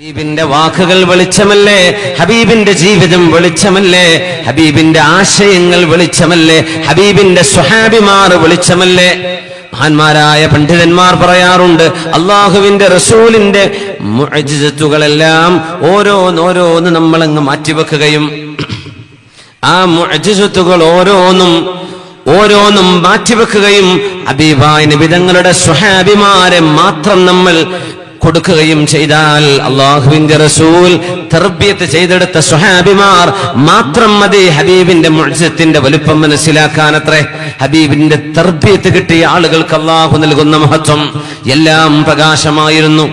ഹബീബിന്റെ വാക്കുകൾ വെളിച്ചമല്ലേ? ഹബീബിന്റെ ജീവിതം വെളിച്ചമല്ലേ? ഹബീബിന്റെ ആശയങ്ങൾ വെളിച്ചമല്ലേ? ഹബീബിന്റെ സ്വഹാബിമാർ വെളിച്ചമല്ലേ? മഹാന്മാരായ പണ്ഡിതന്മാർ പറയാറുണ്ട്, അള്ളാഹുവിന്റെ റസൂലിന്റെ മുഅ്ജിസത്തുകളെല്ലാം ഓരോന്നോരോന്ന് നമ്മളങ്ങ് മാറ്റിവെക്കുകയും ആ മുഅ്ജിസത്തുകൾ ഓരോന്നും മാറ്റിവെക്കുകയും ഹബീബായ നബി തങ്ങളുടെ സ്വഹാബിമാരെ മാത്രം നമ്മൾ കൊടുക്കുകയും ചെയ്താൽ, അള്ളാഹുവിന്റെ റസൂൽ തർബിയത്ത് ചെയ്തെടുത്ത സ്വഹാബിമാർ മാത്രം മതി ഹബീബിന്റെ മുഅ്ജിസത്തിന്റെ വലുപ്പം മനസ്സിലാക്കാനത്രേ. ഹബീബിന്റെ തർബിയത്ത് കിട്ടിയ ആളുകൾക്ക് അള്ളാഹു നൽകുന്ന മഹത്വം എല്ലാം പ്രകാശമായിരുന്നു.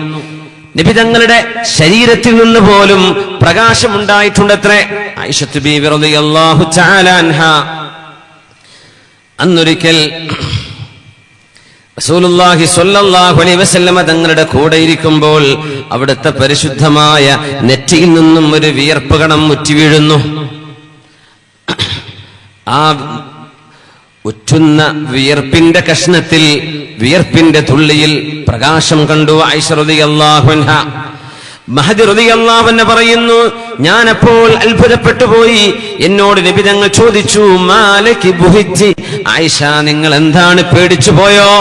നബി തങ്ങളുടെ ശരീരത്തിൽ നിന്ന് പോലും പ്രകാശമുണ്ടായിട്ടുണ്ടത്രേ. ആയിഷത്ത് ബീവി റളിയല്ലാഹു തആല അൻഹാ അന്നൊരിക്കൽ റസൂലുള്ളാഹി സ്വല്ലല്ലാഹു അലൈഹി വസല്ലമ തങ്ങളുടെ കൂടെ ഇരിക്കുമ്പോൾ അവിടുത്തെ പരിശുദ്ധമായ നെറ്റിയിൽ നിന്നും ഒരു വിയർപ്പ് കണം ഉറ്റി വീഴുന്നു. ആ ഉറ്റുന്ന വിയർപ്പിന്റെ കഷ്ണത്തിൽ, വിയർപ്പിന്റെ തുള്ളിയിൽ പ്രകാശം കണ്ടു ആയിഷ റളിയല്ലാഹു അൻഹാ. മഹദി റളിയല്ലാഹു അൻഹ പറയുന്നു, ഞാൻ അപ്പോൾ അത്ഭുതപ്പെട്ടു പോയി. എന്നോട് നബി തങ്ങൾ ചോദിച്ചു, മാലകി ബുഹിജ്ജി, ആയിഷ നിങ്ങൾ എന്താണ് പേടിച്ചു പോയോ?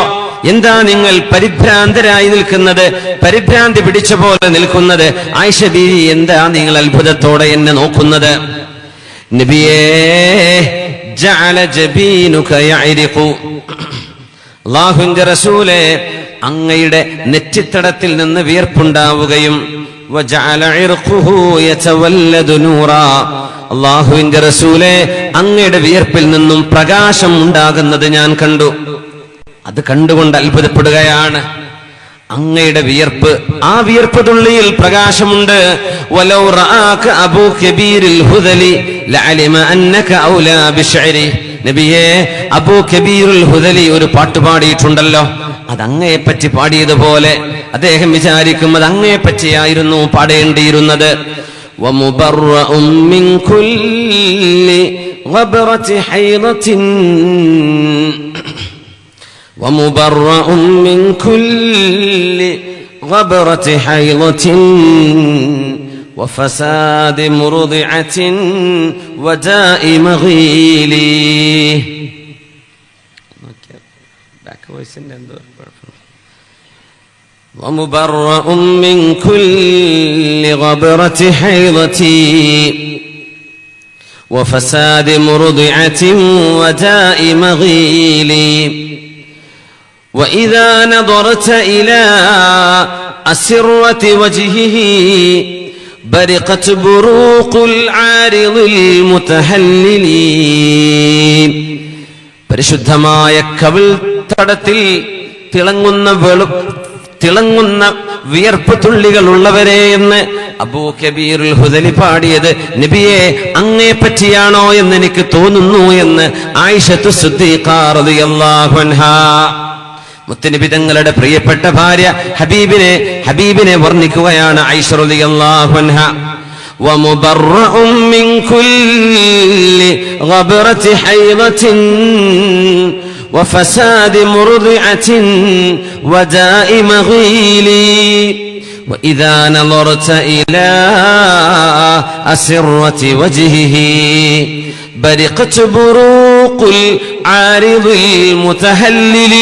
എന്താ നിങ്ങൾ പരിഭ്രാന്തരായി നിൽക്കുന്നത്, പരിഭ്രാന്തി പിടിച്ച പോലെ നിൽക്കുന്നത്? ആയിഷ ബീവി, എന്താ നിങ്ങൾ അത്ഭുതത്തോടെ എന്നെ നോക്കുന്നത്? നബിയേ, ജഅല ജബീനുക യഅരിഖു, അല്ലാഹുവിന്റെ റസൂലേ, അങ്ങയുടെ നെറ്റിത്തടത്തിൽ നിന്ന് വിയർപ്പുണ്ടാവുകയും വജഅല ഇർഖുഹു യതവല്ലദു നൂറാ, അല്ലാഹുവിന്റെ റസൂലേ, അങ്ങയുടെ വിയർപ്പിൽ നിന്നും പ്രകാശം ഉണ്ടാകുന്നത് ഞാൻ കണ്ടു. അത് കണ്ടുകൊണ്ട് അത്ഭുതപ്പെടുകയാണ്. അങ്ങയുടെ വിയർപ്പ്, ആ വിയർപ്പ് തുള്ളിയിൽ പ്രകാശമുണ്ട്. വലൗ റആക അബൂ കബീറുൽ ഹുദലി ലഅലിമ അന്നക ഔലാ ബിശ്ഇരി, നബിയേ, അബൂ കബീറുൽ ഹുദലി ഒരു പാട്ട് പാടിയിട്ടുണ്ടല്ലോ, അത് അങ്ങയെ പറ്റി പാടിയതുപോലെ അദ്ദേഹം വിചാരിക്കും അത് അങ്ങയെ പറ്റിയായിരുന്നു പാടേണ്ടിയിരുന്നത്. വമുബറഉം മിൻ കുല്ലി ഗബ്റതി ഹൈറത്തിൻ ومبرأ من كل غبرة حيضة وفساد مرضعة وداء مغيل. ومبرأ من كل غبرة حيضة وفساد مرضعة وداء مغيل. وإذا نظرت إلى أسرة وجهه برقت بروق العارض المتهلل. പരിശുദ്ധമായ കവിൾ തടത്തിൽ തിളങ്ങുന്ന വിയർപ്പ് തുള്ളികൾ ഉള്ളവരെ എന്ന് അബൂ കബീറുൽ ഹുദലി പാടിയത് നബിയെ അങ്ങേ പറ്റിയാണോ എന്ന് എനിക്ക് തോന്നുന്നു എന്ന് ആയിഷത്തു സിദ്ദീഖ റളിയല്ലാഹു അൻഹാ, മുത്തനബി തങ്ങളുടെ പ്രിയപ്പെട്ട ഭാര്യ ഹബീബിനെ വർണ്ണിക്കുകയാണ് ആയിഷ റളിയല്ലാഹു അൻഹാ. വമുബറഉം മിൻ കുല്ലി ഗബ്റതി ഹൈളത്തിൻ വഫസാദി മുർദിഅത്തിൻ വദാഇ മഗീലി. وإذا نظرت إلى أسرة وجهه برقت بروق العارض المتهلل.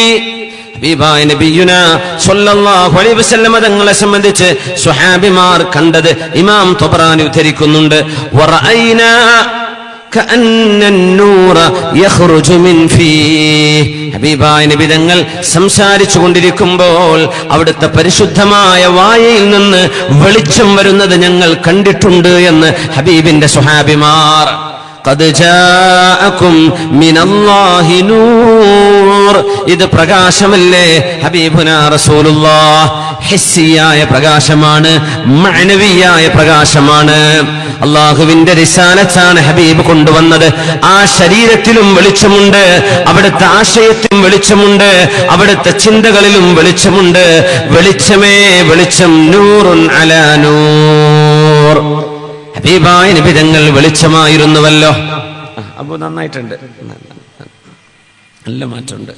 ഹബീബായ നബിയുനാ സ്വല്ലല്ലാഹു അലൈഹി വസല്ലം തങ്ങളെ സംബന്ധിച്ച് സ്വഹാബിമാർ കണ്ടത് ഇമാം ത്വബറാനി ഉദ്ധരിക്കുന്നുണ്ട്. വറഅയ്നാ കഅന്ന അന്നൂറ യഖ്റുജു മിൻ ഫീഹി, ഹബീബായ നബി തങ്ങൾ സംസാരിച്ചു കൊണ്ടിരിക്കുമ്പോൾ അവിടുത്തെ പരിശുദ്ധമായ വായയിൽ നിന്ന് വെളിച്ചം വരുന്നത് ഞങ്ങൾ കണ്ടിട്ടുണ്ട് എന്ന് ഹബീബിന്റെ സ്വഹാബിമാർ. ഖദ് ജാഅകും മിനല്ലാഹി നൂർ, ഇത് പ്രകാശമല്ലേ ഹബീബുനാ റസൂലുള്ളാഹ്. ഹിസ്സിയായ പ്രകാശമാണ്, മഅനവിയായ പ്രകാശമാണ്. അല്ലാഹുവിന്റെ റിസാലത്താണ് ഹബീബ് കൊണ്ടുവന്നത്. ആ ശരീരത്തിലും വെളിച്ചമുണ്ട്, അവിടുത്തെ ആശയത്തിലും വെളിച്ചമുണ്ട്, അവിടുത്തെ ചിന്തകളിലും വെളിച്ചമുണ്ട്. വെളിച്ചമേ വെളിച്ചം, നൂറുൻ അലാ നൂർ. ഹബീബായ നബി തങ്ങൾ വെളിച്ചമായിരുന്നുവല്ലോ. അപ്പൊ നന്നായിട്ടുണ്ട്, നല്ല മാറ്റമുണ്ട്.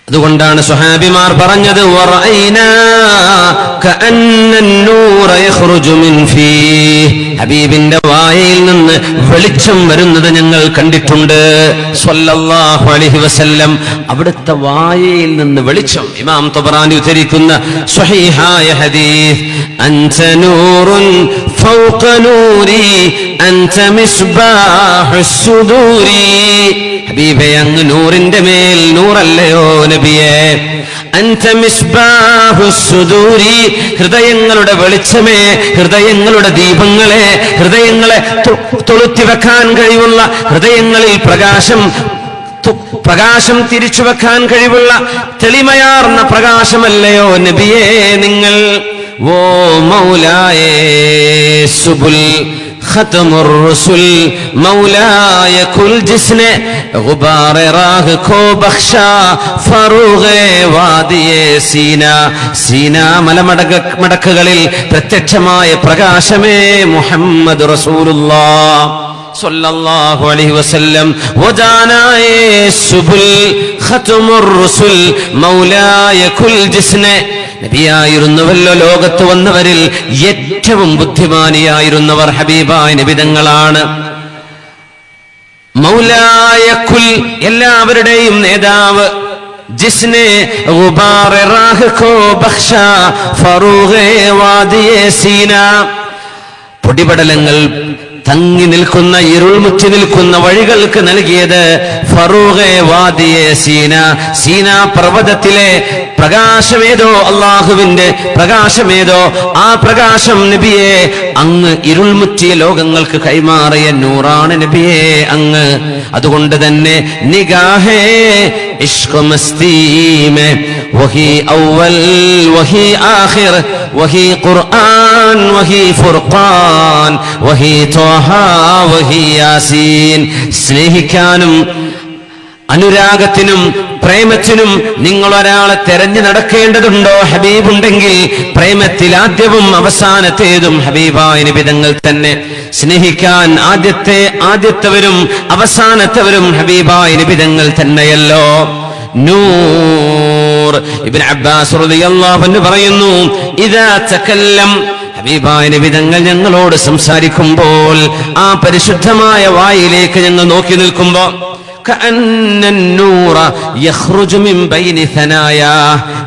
അതുകൊണ്ടാണ് സ്വഹാബിമാർ പറഞ്ഞത് ഹബീബിന്റെ വായയിൽ നിന്ന് വെളിച്ചം വരുന്നത് ഞങ്ങൾ കണ്ടിട്ടുണ്ട് സ്വല്ലല്ലാഹു അലൈഹി വസല്ലം. അവിടുത്തെ വായയിൽ നിന്ന് വെളിച്ചം. ഇമാം തബറാനി ഉദ്ധരിക്കുന്ന സ്വഹീഹായ ഹദീസ്, അൻത നൂറുൻ ഫൗക നൂരി അൻത മിസ്ബാഹുസ് സുദൂരി. ഹബീബേ, അങ്ങ് നൂറിന്റെ മേൽ നൂറല്ലയോ നബിയേ? അൻത മിസ്ബാഹുസ് സുദൂരി, ഹൃദയങ്ങളുടെ വെളിച്ചമേ, ഹൃദയങ്ങളുടെ ദീപങ്ങളെ, ഹൃദയങ്ങളെ തൊളുത്തി വെക്കാൻ കഴിവുള്ള, ഹൃദയങ്ങളിൽ പ്രകാശം തിരിച്ചു വെക്കാൻ കഴിവുള്ള തെളിമയാർന്ന പ്രകാശമല്ലയോ നബിയേ നിങ്ങൾ? ഓ മൗലായേ സുബുൽ ഖതമുർ റസൂൽ മൗലായ കുൽ ജിസ്നെ ഗുബാറെ റാഹ് കോ ബഖ്ഷാ ഫറൂഗെ വാദിയെ സീന. സീന മലമടക്കുകളിൽ പ്രത്യക്ഷമായ പ്രകാശമേ മുഹമ്മദ് റസൂലുള്ളാഹ് സല്ലല്ലാഹു അലൈഹി വസല്ലം. വജാനായേ സുബുൽ ഖതമുർ റസൂൽ മൗലായ കുൽ ജിസ്നെ. നബിയായിരുന്നുവല്ലോ ലോകത്ത് വന്നവരിൽ ഏറ്റവും ബുദ്ധിമാനിയായിരുന്നവർ ഹബീബായ നബിതങ്ങളാണ്. മൗലായ കുൽ, എല്ലാവരുടെയും നേതാവ്. ജിസ്നെ ഗുബാറെ റാഹ് കോ ബഖ്ഷാ ഫറൂഗെ വാദിയെ സീന. പൊടിപടലങ്ങൾ തങ്ങി നിൽക്കുന്ന, ഇരുൾമുറ്റി നിൽക്കുന്ന വഴികൾക്ക് നൽകിയത് ഫറൂഗെ വാദിയെ സീന. സീന പർവ്വതത്തിലെ പ്രകാശമേതോ, അള്ളാഹുവിന്റെ പ്രകാശമേതോ, ആ പ്രകാശം നബിയെ അങ്ങ് ഇരുൾമുറ്റിയ ലോകങ്ങൾക്ക് കൈമാറിയ നൂറാണ് നബിയെ അങ്ങ്. അതുകൊണ്ട് തന്നെ നിഗാഹേ ഇഷ്ഖ് മസ്തി മേ വഹി അവൽ വഹി ആഖിർ വഹി ഖുർആൻ വഹി ഫുർഖാൻ വഹി ത്വഹ വഹി യാസീൻ. സ്നേഹിക്കാനും അനുരാഗത്തിനും പ്രേമത്തിനും നിങ്ങൾ ഒരാളെ തെരഞ്ഞു നടക്കേണ്ടതുണ്ടോ? ഹബീബുണ്ടെങ്കിൽ പ്രേമത്തിൽ ആദ്യവും അവസാനത്തേതും ഹബീബായ നബിതങ്ങൾ തന്നെ. സ്നേഹിക്കാൻ ആദ്യത്തവരും അവസാനത്തവരും ഹബീബായ നബിതങ്ങൾ തന്നെയല്ലോ. നൂർ. ഇബ്നു അബ്ബാസ് റളിയല്ലാഹു അൻഹു പറയുന്നു, ഇദാ തകല്ലം, ഹബീബായ നബിതങ്ങൾ ഞങ്ങളോട് സംസാരിക്കുമ്പോൾ ആ പരിശുദ്ധമായ വായിലേക്ക് ഞങ്ങൾ നോക്കി നിൽക്കുമ്പോൾ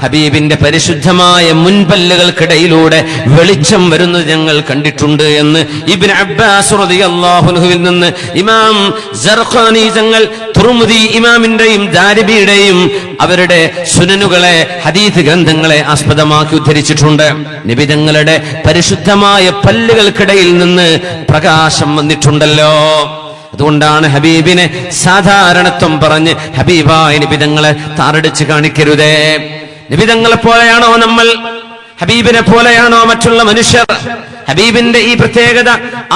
ഹബീബിന്റെ പരിശുദ്ധമായ മുൻപല്ലുകൾക്കിടയിലൂടെ വെളിച്ചം വരുന്നത് ഞങ്ങൾ കണ്ടിട്ടുണ്ട് എന്ന് ഇബ്നു അബ്ബാസ് റളിയല്ലാഹു അൻഹുവിൽ നിന്ന് ഇമാം സർഖാനി തങ്ങൾ തുർമുദി ഇമാമിന്റെയും ദാരിബിയുടെയും അവരുടെ സുനനുകളെ, ഹദീസ് ഗ്രന്ഥങ്ങളെ ആസ്പദമാക്കി ഉദ്ധരിച്ചിട്ടുണ്ട്. നബിതങ്ങളുടെ പരിശുദ്ധമായ പല്ലുകൾക്കിടയിൽ നിന്ന് പ്രകാശം വന്നിട്ടുണ്ടല്ലോ. അതുകൊണ്ടാണ് ഹബീബിനെ സാധാരണത്വം പറഞ്ഞ് ഹബീബായ നബിതങ്ങളെ താറടിച്ച് കാണിക്കരുതേ. നബിതങ്ങളെ പോലെയാണോ നമ്മൾ? ഹബീബിനെ പോലെയാണോ മറ്റുള്ള മനുഷ്യർ? ഹബീബിന്റെ ഈ പ്രത്യേകത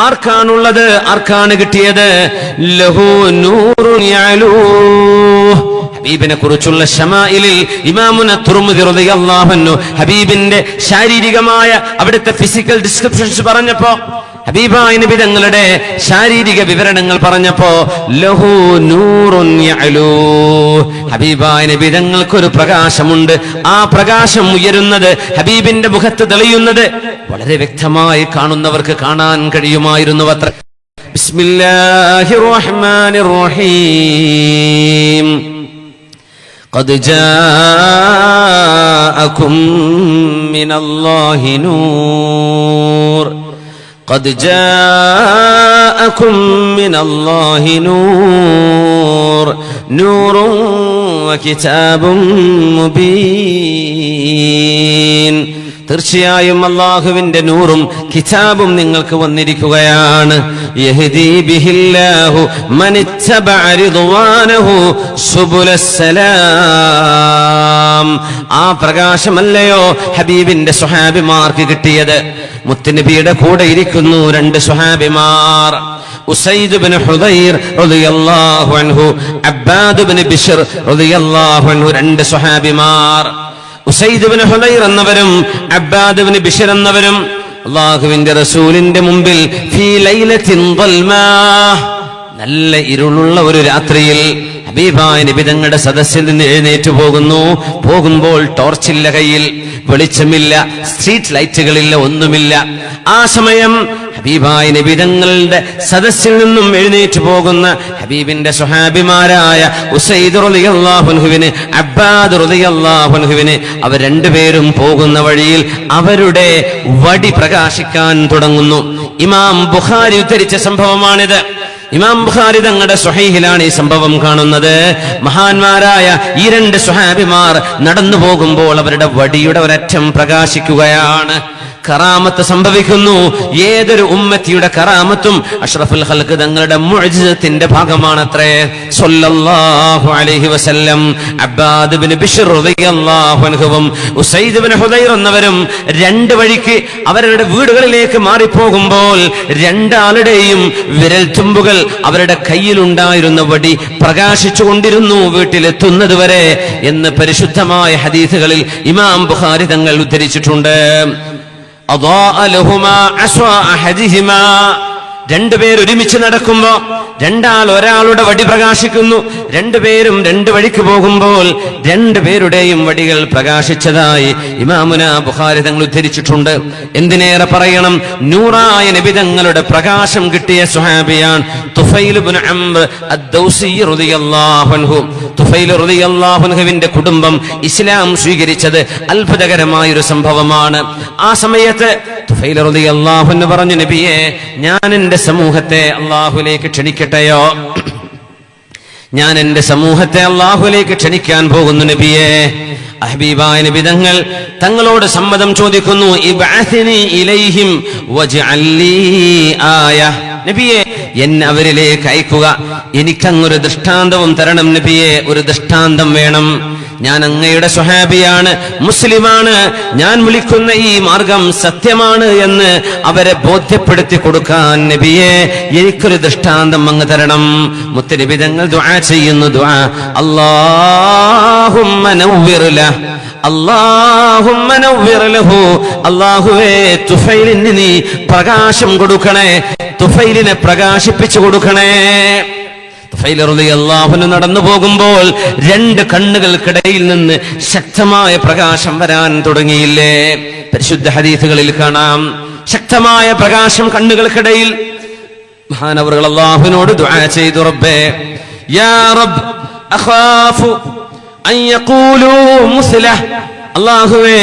ആർക്കാണുള്ളത്? ആർക്കാണ് കിട്ടിയത്? ലഹു നൂറുൻ യഅലൂ. ഹബീബിനെ കുറിച്ചുള്ള ശമായിലിൽ ഇമാമുന തുർമുദി റളിയല്ലാഹു അൻഹു ഹബീബിന്റെ ശാരീരികമായ അവിടുത്തെ ഫിസിക്കൽ ഡിസ്ക്രിപ്ഷൻസ് പറഞ്ഞപ്പോ, ഹബീബായ നബി തങ്ങളുടെ ശാരീരിക വിവരണങ്ങൾ പറഞ്ഞപ്പോ ലഹു നൂറുൻ യഅലൂ, ഹബീബായ നബി തങ്ങൾക്കൊരു പ്രകാശമുണ്ട്. ആ പ്രകാശം ഉയരുന്നത്, ഹബീബിന്റെ മുഖത്ത് തെളിയുന്നത് വളരെ വ്യക്തമായി കാണുന്നവർക്ക് കാണാൻ കഴിയുമായിരുന്നു അത്ര. ബിസ്മില്ലാഹിർ റഹ്മാനിർ റഹീം. ഖദ് ജാഅകും മിനല്ലാഹി നൂർ. قد جاءكم من الله نور نور وكتاب مبين. തീർച്ചയായും അല്ലാഹുവിന്റെ നൂറും കിതാബും നിങ്ങൾക്ക് വന്നിരിക്കുകയാണ്. യഹ്ദീ ബിഹില്ലാഹു മനിത്തബഅ റിദ്വാനഹു സുബുലസ്സലാം. ആ പ്രകാശമല്ലയോ ഹബീബിന്റെ സ്വഹാബിമാർക്ക് കിട്ടിയത്? മുത്തുനബിയുടെ കൂടെ ഇരിക്കുന്നു രണ്ട് സ്വഹാബിമാർ, ഉസൈദ് ഇബ്നു ഹുദൈർ റളിയല്ലാഹു അൻഹു, അബ്ബാദ് ഇബ്നു ബിശ്ർ റളിയല്ലാഹു അൻഹു, രണ്ട് സ്വഹാബിമാർ. ഉസൈദ് ഇബ്നു ഹുദൈർ എന്നവരും അബ്ബാദ് ഇബ്നു ബിശ്ർ എന്നവരും അല്ലാഹുവിന്റെ റസൂലിന്റെ മുമ്പിൽ ഫീ ലൈലത്തിൻ ളൽമാ, നല്ല ഇരുളുള്ള ഒരു രാത്രിയിൽ ഹബീബായ നബി തങ്ങളുടെ സദസ്സിൽ നിന്ന് എഴുന്നേറ്റ് പോകുമ്പോൾ ടോർച്ചില്ല കയ്യിൽ, വെളിച്ചമില്ല, സ്ട്രീറ്റ് ലൈറ്റുകളില്ല, ഒന്നുമില്ല. ആ സമയം ഹബീബായ നബി തങ്ങളുടെ സദസ്സിൽ നിന്നും എഴുന്നേറ്റ് പോകുന്ന ഹബീബിന്റെ സ്വഹാബിമാരായ ഉസൈദ് റളിയല്ലാഹു അൻഹുവിന്, അബ്ബാദ് റളിയല്ലാഹു അൻഹുവിന്, അവർ രണ്ടുപേരും പോകുന്ന വഴിയിൽ അവരുടെ വടി പ്രകാശിക്കാൻ തുടങ്ങുന്നു. ഇമാം ബുഖാരി ഉദ്ധരിച്ച സംഭവമാണിത്. ഇമാം ബുഖാരി തങ്ങളുടെ സ്വഹീഹിലാണ് ഈ സംഭവം കാണുന്നത്. മഹാന്മാരായ ഈ രണ്ട് സ്വഹാബിമാർ നടന്നു പോകുമ്പോൾ അവരുടെ വടിയുടെ ഒരറ്റം പ്രകാശിക്കുകയാണ്. കറാമത്ത് സംഭവിക്കുന്നു. ഏതൊരു ഉമ്മത്തിയുടെ കറാമത്തും അഷ്റഫുൽ ഖൽഖ് തങ്ങളുടെ മുഅ്ജിസത്തിന്റെ ഭാഗമാണത്രേ. സ്വല്ലല്ലാഹു അലൈഹി വസല്ലം അബ്ബാദ് ഇബ്നു ബിശ്ർ റളിയല്ലാഹു അൻഹുവും ഉസൈദ് ഇബ്നു ഹുദൈർ എന്നവരും രണ്ട് വഴിക്ക് അവരുടെ വീടുകളിലേക്ക് മാറിപ്പോകുമ്പോൾ രണ്ടാളുടെയും വിരൽത്തുമ്പുകൾ അവരുടെ കയ്യിലുണ്ടായിരുന്ന വടി പ്രകാശിച്ചു കൊണ്ടിരുന്നു വീട്ടിലെത്തുന്നത് വരെ എന്ന് പരിശുദ്ധമായ ഹദീസുകളിൽ ഇമാം ബുഖാരി തങ്ങൾ ഉദ്ധരിച്ചിട്ടുണ്ട്. രണ്ടുപേർ ഒരുമിച്ച് നടക്കുമ്പോ ഒരാളുടെ വടി പ്രകാശിക്കുന്നു. രണ്ടുപേരും രണ്ട് വഴിക്ക് പോകുമ്പോൾ രണ്ടുപേരുടെയും വടികൾ പ്രകാശിച്ചതായി ഇമാമുന ബുഖാരി തങ്ങൾ ഉദ്ധരിച്ചിട്ടുണ്ട്. എന്തിനേറെ പറയണം, നൂറായ നബി തങ്ങളുടെ പ്രകാശം കിട്ടിയ സ്വഹാബിയാണ് തുഫൈൽ ഇബ്നു അംർ അദ്ദൗസി റളിയല്ലാഹു അൻഹു. തുഫൈൽ റളിയല്ലാഹു അൻഹുവിന്റെ കുടുംബം ഇസ്ലാം സ്വീകരിച്ചത് അത്ഭുതകരമായ ഒരു സംഭവമാണ്. ആ സമയത്ത് തുഫൈൽ റളിയല്ലാഹു അൻഹു പറഞ്ഞു, നബിയെ, ഞാൻ എന്റെ സമൂഹത്തെ അല്ലാഹുവിലേക്ക് ക്ഷണിക്കട്ടെയോ? ഞാൻ എന്റെ സമൂഹത്തെ അല്ലാഹുവിലേക്ക് ക്ഷണിക്കാൻ പോകുന്നു നബിയെ. ഹബീബായ നബി തങ്ങളോട് സമ്മതം ചോദിക്കുന്നു. ഇബ്അത്നി ഇലൈഹിം വജ്അൽ ലീ ആയ. നബിയെ, എന്നെ അവരിലേക്ക് അയക്കുക, എനിക്കങ്ങൊരു ദൃഷ്ടാന്തവും തരണം നബിയെ. ഒരു ദൃഷ്ടാന്തം വേണം. ഞാൻ അങ്ങയുടെ സ്വഹാബിയാണ്, മുസ്ലിമാണ്, ഞാൻ വിളിക്കുന്ന ഈ മാർഗം സത്യമാണ് എന്ന് അവരെ ബോധ്യപ്പെടുത്തി കൊടുക്കാൻ നബിയെ എനിക്കൊരു ദൃഷ്ടാന്തം അങ്ങ് തരണം. മുത്തനബി തങ്ങൾ ദുആ ചെയ്യുന്നു. ദുആ, അല്ലാഹുമ്മ നവ്വിർ ലഹു, അല്ലാഹുമ്മ നവ്വിർ ലഹു. അല്ലാഹുവേ, തുഫൈലിന് നീ പ്രകാശം കൊടുക്കണേ, തുഫൈലിനെ പ്രകാശിപ്പിച്ചു കൊടുക്കണേ. തുഫൈൽ റളിയല്ലാഹു അൻഹു നടന്നു പോകുമ്പോൾ രണ്ട് കണ്ണുകൾക്കിടയിൽ നിന്ന് ശക്തമായ പ്രകാശം വരാൻ തുടങ്ങിയില്ലേ? പരിശുദ്ധ ഹദീസുകളിൽ കാണാം, ശക്തമായ പ്രകാശം കണ്ണുകൾക്കിടയിൽ. മഹാനവറുകൾ അല്ലാഹുവിനോട് ദുആ ചെയ്തു, റബ്ബേ, യാ റബ്ബ്, അഖാഫു അൻ യഖൂലു മുസ്ലഹ്. അല്ലാഹുവേ,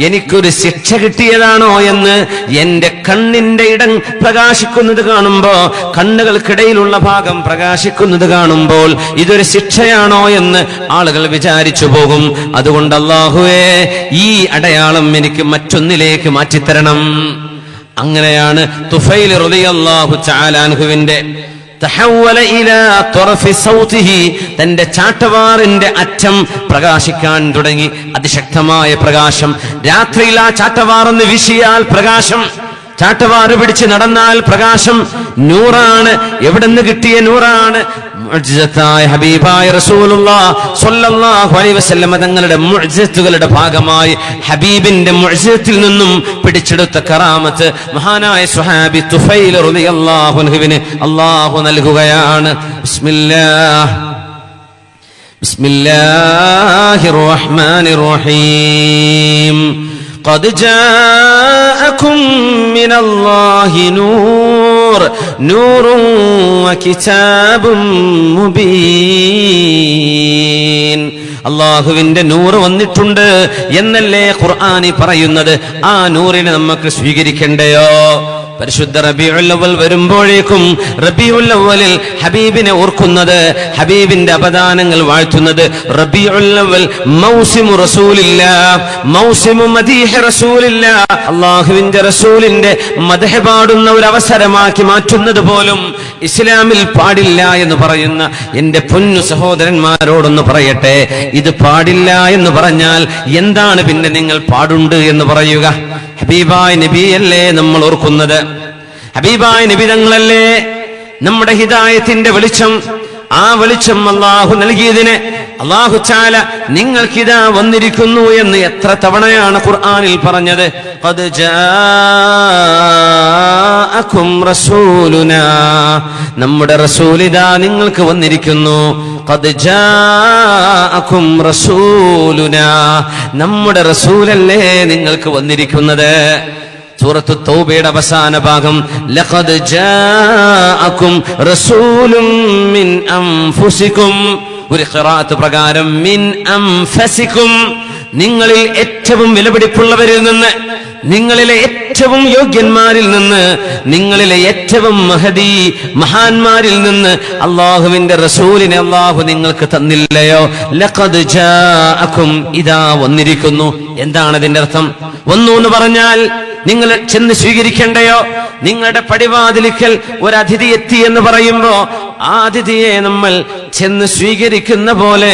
എനിക്കൊരു ശിക്ഷ കിട്ടിയതാണോ എന്ന് എന്റെ കണ്ണിന്റെ ഇടം പ്രകാശിക്കുന്നത് കാണുമ്പോ, കണ്ണുകൾക്കിടയിലുള്ള ഭാഗം പ്രകാശിക്കുന്നത് കാണുമ്പോൾ ഇതൊരു ശിക്ഷയാണോ എന്ന് ആളുകൾ വിചാരിച്ചു പോകും. അതുകൊണ്ട് അല്ലാഹുവേ, ഈ അടയാളം എനിക്ക് മറ്റൊന്നിലേക്ക് മാറ്റിത്തരണം. അങ്ങനെയാണ് തുഫൈൽ റളിയല്ലാഹു തആല അൻഹുവിന്റെ തന്റെ ചാട്ടവാറിന്റെ അറ്റം പ്രകാശിക്കാൻ തുടങ്ങി. അതിശക്തമായ പ്രകാശം. രാത്രിയിൽ ആ ചാട്ടവാറൊന്ന് വീശിയാൽ പ്രകാശം, ചാട്ടവാറ് പിടിച്ച് നടന്നാൽ പ്രകാശം. നൂറാണ്. എവിടെന്ന് കിട്ടിയ നൂറാണ്? മുഅ്ജിസത്തായ ഹബീബായ റസൂലുള്ളാഹി സ്വല്ലല്ലാഹു അലൈഹി വസല്ലം തങ്ങളുടെ മുഅ്ജിസത്തുകളുടെ ഭാഗമായി ഹബീബിന്റെ മുഅ്ജിസത്തിൽ നിന്നും പിടിച്ചെടുത്ത കറാമത്ത് മഹാനായ സ്വഹാബി തുഫൈൽ റളിയല്ലാഹു അൻഹുവിന് അല്ലാഹു നൽകുകയാണ്. ബിസ്മില്ലാഹിർ റഹ്മാനിർ റഹീം. ഖദ് ജാഅകും മിനല്ലാഹി നൂറുൻ വകിതാബും മുബീൻ. അല്ലാഹുവിന്റെ നൂറ് വന്നിട്ടുണ്ട് എന്നല്ലേ ഖുർആനി പറയുന്നത്. ആ നൂറിനെ നമുക്ക് സ്വീകരിക്കണ്ടയോ? പരിശുദ്ധ റബീഉൽ അവ്വൽ വരുമ്പോഴേക്കും റബീഉൽ അവ്വലിൽ ഹബീബിനെ ഓർക്കുന്നത്, ഹബീബിന്റെ അപദാനങ്ങൾ വാഴ്ത്തുന്നത്. റബീഉൽ അവ്വൽ മൗസിമു റസൂലില്ലാഹ്, മൗസിമു മദീഹ് റസൂലില്ലാഹ്. അല്ലാഹുവിന്റെ റസൂലിന്റെ മദ്ഹ് പാടുന്ന ഒരു അവസരമാക്കി മാറ്റുന്നത് പോലും ഇസ്ലാമിൽ പാടില്ല എന്ന് പറയുന്ന എന്റെ പൊന്നു സഹോദരന്മാരോടൊന്ന് പറയട്ടെ, ഇത് പാടില്ല എന്ന് പറഞ്ഞാൽ എന്താണ് പിന്നെ നിങ്ങൾ പാടുണ്ട് എന്ന് പറയുക? ഹബീബായ നബിയല്ലേ നമ്മൾ ഓർക്കുന്നത്? ഹബീബായ നബി തങ്ങളല്ലേ നമ്മുടെ ഹിദായത്തിന്റെ വെളിച്ചം? ആ വെളിച്ചം അല്ലാഹു നൽകിയതിനെ അല്ലാഹു തആല നിങ്ങൾക്കിതാ വന്നിരിക്കുന്നു എന്ന് എത്ര തവണയാണ് ഖുർആനിൽ പറഞ്ഞത്? ഖദ് ജാഅ ജാഅകും റസൂലുനാ, നമ്മുടെ റസൂലിദാ നിങ്ങൾക്ക് വന്നിരിക്കുന്നു. ഖദ് ജാഅകും റസൂലുനാ, നമ്മുടെ റസൂലല്ലേ നിങ്ങൾക്ക് വന്നിരിക്കുന്നത്. സൂറത്തു തൗബയുടെ അവസാന ഭാഗം ലഖദ് ജാഅകും റസൂലും മിൻ അൻഫുസികും, ഒരു ഖിറാഅത്ത് പ്രകാരം മിൻ അൻഫസികും, നിങ്ങളിൽ ഏറ്റവും വിലപിടിപ്പുള്ളവരിൽ നിന്ന്, നിങ്ങളിലെ ഏറ്റവും യോഗ്യന്മാരിൽ നിന്ന്, നിങ്ങളിലെ ഏറ്റവും മഹദി മഹാന്മാരിൽ നിന്ന് അല്ലാഹുവിന്റെ റസൂലിനെ അല്ലാഹു നിങ്ങൾക്ക് തന്നില്ലയോ? ലഖദ് ജാഅകും, ഇതാ വന്നിരിക്കുന്നു. എന്താണ് അതിന്റെ അർത്ഥം? വന്നു എന്ന് പറഞ്ഞാൽ നിങ്ങൾ ചെന്ന് സ്വീകരിക്കേണ്ടയോ? നിങ്ങളുടെ പടിവാതിലിക്കൽ ഒരു അതിഥി എത്തി എന്ന് പറയുമ്പോ ആ അതിഥിയെ നമ്മൾ ചെന്ന് സ്വീകരിക്കുന്ന പോലെ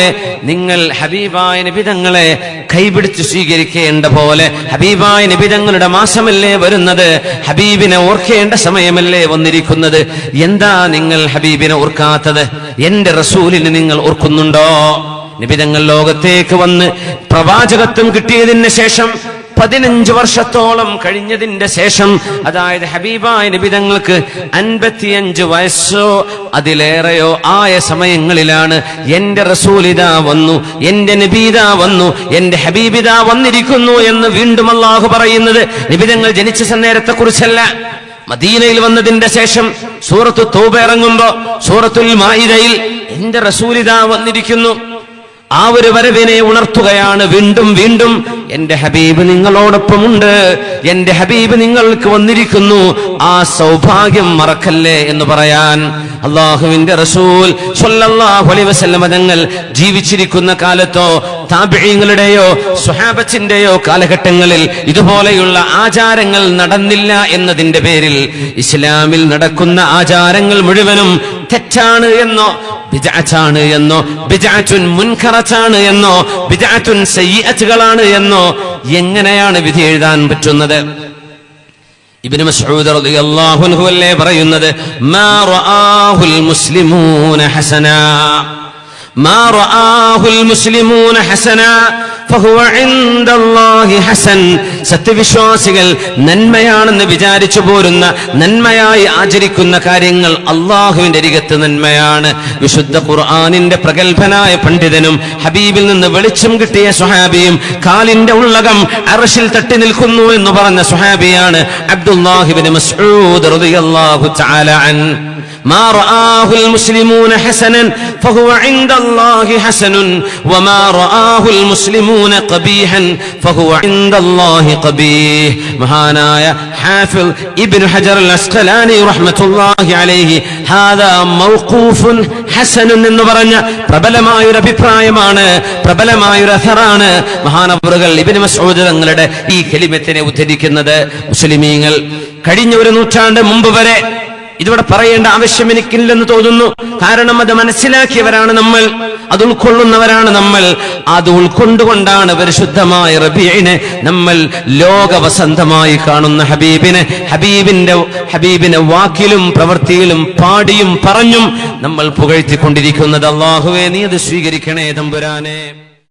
നിങ്ങൾ ഹബീബായ നബി തങ്ങളെ കൈപിടിച്ച് സ്വീകരിക്കേണ്ട പോലെ, ഹബീബായ നബി തങ്ങളുടെ മാസമല്ലേ വരുന്നത്, ഹബീബിനെ ഓർക്കേണ്ട സമയമല്ലേ വന്നിരിക്കുന്നത്. എന്താ നിങ്ങൾ ഹബീബിനെ ഓർക്കാത്തത്? എന്റെ റസൂലിനെ നിങ്ങൾ ഓർക്കുന്നുണ്ടോ? നബി തങ്ങൾ ലോകത്തേക്ക് വന്ന് പ്രവാചകത്വം കിട്ടിയതിന് ശേഷം 15 വർഷത്തോളം കഴിഞ്ഞതിന്റെ ശേഷം, അതായത് ഹബീബായ നബി തങ്ങൾക്ക് 55 വയസ്സോ അതിലേറെയോ ആയ സമയങ്ങളിലാണ് എന്റെ റസൂലിദാ വന്നു, എന്റെ നബീദാ വന്നു, എന്റെ ഹബീബിദാ വന്നിരിക്കുന്നു എന്ന് വീണ്ടും അല്ലാഹു പറയുന്നത് നബി തങ്ങൾ ജനിച്ച നേരത്തെ കുറിച്ചല്ല. മദീനയിൽ വന്നതിന്റെ ശേഷം സൂറത്തു തൗബ ഇറങ്ങുമ്പോ സൂറത്തുൽ മാഇദയിൽ എന്റെ റസൂലിദാ വന്നിരിക്കുന്നു, ആ ഒരു വരവിനെ ഉണർത്തുകയാണ് വീണ്ടും വീണ്ടും. എന്റെ ഹബീബ് നിങ്ങളോടൊപ്പമുണ്ട്, എന്റെ ഹബീബ് നിങ്ങൾക്ക് വന്നിരിക്കുന്നു, ആ സൗഭാഗ്യം മറക്കല്ലേ എന്ന് പറയാൻ അല്ലാഹുവിന്റെ റസൂൽ സ്വല്ലല്ലാഹു അലൈഹി വസല്ലം തങ്ങൾ ജീവിച്ചിരിക്കുന്ന കാലത്തോ താബിഈങ്ങളുടെയോ സ്വഹാബത്തിന്റെയോ കാലഘട്ടങ്ങളിൽ ഇതുപോലെയുള്ള ആചാരങ്ങൾ നടന്നില്ല എന്നതിന്റെ പേരിൽ ഇസ്ലാമിൽ നടക്കുന്ന ആചാരങ്ങൾ മുഴുവനും തെറ്റാണ് എന്നോ ബിദ്അത്താണ് എന്നോ ബിദ്അത്തുൻ മുൻകറത്താണ് എന്നോ ബിദ്അത്തുൻ സയ്യിഅത്തുകളാണ് എന്നോ എങ്ങനെയാണ് വിധി എഴുതാൻ പറ്റുന്നത്? ഇബ്നു മസ്ഊദ് റളിയല്ലാഹു അൻഹു അല്ലേ പറയുന്നത്, മാ റആഹുൽ മുസ്ലിമൂന ഹസനാ, മാ റആഹുൽ മുസ്ലിമൂന ഹസനാ ഫഹുവ ഇൻദല്ലാഹി ഹസൻ. സത്യവിശ്വാസികൾ നന്മയാണെന്ന് വിചാരിച്ചു പോരുന്ന, നന്മയായി ആചരിക്കുന്ന കാര്യങ്ങൾ അള്ളാഹുവിന്റെ അരികത്ത് നന്മയാണ്. വിശുദ്ധ ഖുർആനിന്റെ പ്രഗൽഭനായ പണ്ഡിതനും ഹബീബിൽ നിന്ന് വെളിച്ചം കിട്ടിയ സ്വഹാബിയും കാലിന്റെ ഉള്ളകം അർശിൽ തട്ടി നിൽക്കുന്നു എന്ന് പറഞ്ഞ സ്വഹാബിയാണ് അബ്ദുല്ലാഹി ഇബ്നു മസ്ഊദ് റളിയല്ലാഹു തആല അൻഹു. ما رآه المسلمون حسنا فهو عند الله حسن وما رآه المسلمون قبيحا فهو عند الله قبيح. മഹാനായ ഹാഫിൾ ഇബ്നു ഹജർ അൽ അസ്ഖലാനി റഹ്മത്തുള്ളാഹി അലൈഹി ഹാദാ മൗഖൂഫുൻ ഹസനുൻ എന്ന് പറഞ്ഞ പ്രബലമായ ഒരു അഭിപ്രായമാണ്, പ്രബലമായ ഒരു അഥറാണ് മഹാനവറുകൾ ഇബ്നു മസ്ഊദ് തങ്ങളുടെ ഈ കലിമത്തിനെ ഉദ്ധരിക്കുന്നത്. മുസ്ലിമീങ്ങൾ കഴിഞ്ഞ ഒരു നൂറ്റാണ്ട് മുമ്പ് വരെ ഇതിവിടെ പറയേണ്ട ആവശ്യം എനിക്കില്ലെന്ന് തോന്നുന്നു. കാരണം അത് മനസ്സിലാക്കിയവരാണ് നമ്മൾ, അത് ഉൾക്കൊള്ളുന്നവരാണ് നമ്മൾ. അത് ഉൾക്കൊണ്ടുകൊണ്ടാണ് പരിശുദ്ധമായ റബീഇനെ നമ്മൾ ലോക വസന്തമായി കാണുന്ന ഹബീബിനെ വാക്കിലും പ്രവൃത്തിയിലും പാടിയും പറഞ്ഞും നമ്മൾ പുകഴ്ത്തിക്കൊണ്ടിരിക്കുന്നത്. അല്ലാഹുവേ, നീ അത് സ്വീകരിക്കണേ തമ്പുരാനെ.